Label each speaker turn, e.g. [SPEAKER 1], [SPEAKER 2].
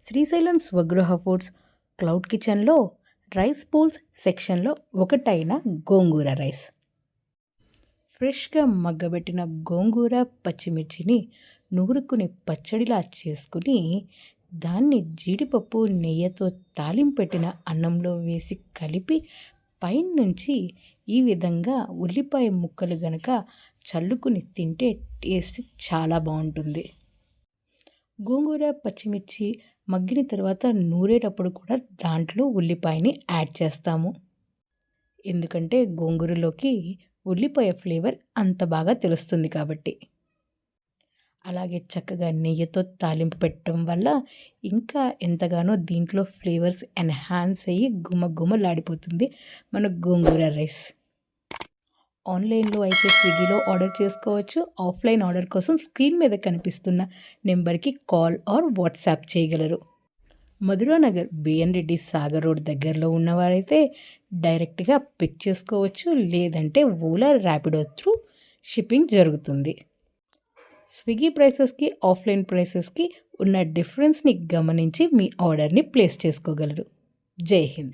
[SPEAKER 1] Srisailam Swagruha foods cloud కిచెన్లో rice bowls సెక్షన్లో ఒకటైన గోంగూర రైస్. ఫ్రెష్గా మగ్గబెట్టిన గోంగూర పచ్చిమిర్చిని నూరుకుని పచ్చడిలా చేసుకుని దాన్ని జీడిపప్పు నెయ్యితో తాలింపెట్టిన అన్నంలో వేసి కలిపి పైనుంచి ఈ విధంగా ఉల్లిపాయ ముక్కలు గనక చల్లుకుని తింటే టేస్ట్ చాలా బాగుంటుంది. గోంగూర పచ్చిమిర్చి మగ్గిన తర్వాత నూరేటప్పుడు కూడా దాంట్లో ఉల్లిపాయని యాడ్ చేస్తాము. ఎందుకంటే గోంగూరలోకి ఉల్లిపాయ ఫ్లేవర్ అంత బాగా తెలుస్తుంది కాబట్టి. అలాగే చక్కగా నెయ్యితో తాలింపు పెట్టడం వల్ల ఇంకా ఎంతగానో దీంట్లో ఫ్లేవర్స్ ఎన్హాన్స్ అయ్యి గుమగుమలాడిపోతుంది మన గోంగూర రైస్. ఆన్లైన్లో అయితే స్విగ్గీలో ఆర్డర్ చేసుకోవచ్చు. ఆఫ్లైన్ ఆర్డర్ కోసం స్క్రీన్ మీద కనిపిస్తున్న నెంబర్కి కాల్ ఆర్ వాట్సాప్ చేయగలరు. మధురానగర్ బిఎన్ రెడ్డి సాగర్ రోడ్ దగ్గరలో ఉన్నవారైతే డైరెక్ట్గా పిక్ చేసుకోవచ్చు. లేదంటే ఓలా ర్యాపిడో త్రూ షిప్పింగ్ జరుగుతుంది. స్విగ్గీ ప్రైసెస్కి ఆఫ్లైన్ ప్రైసెస్కి ఉన్న డిఫరెన్స్ని గమనించి మీ ఆర్డర్ని ప్లేస్ చేసుకోగలరు. జై హింద్.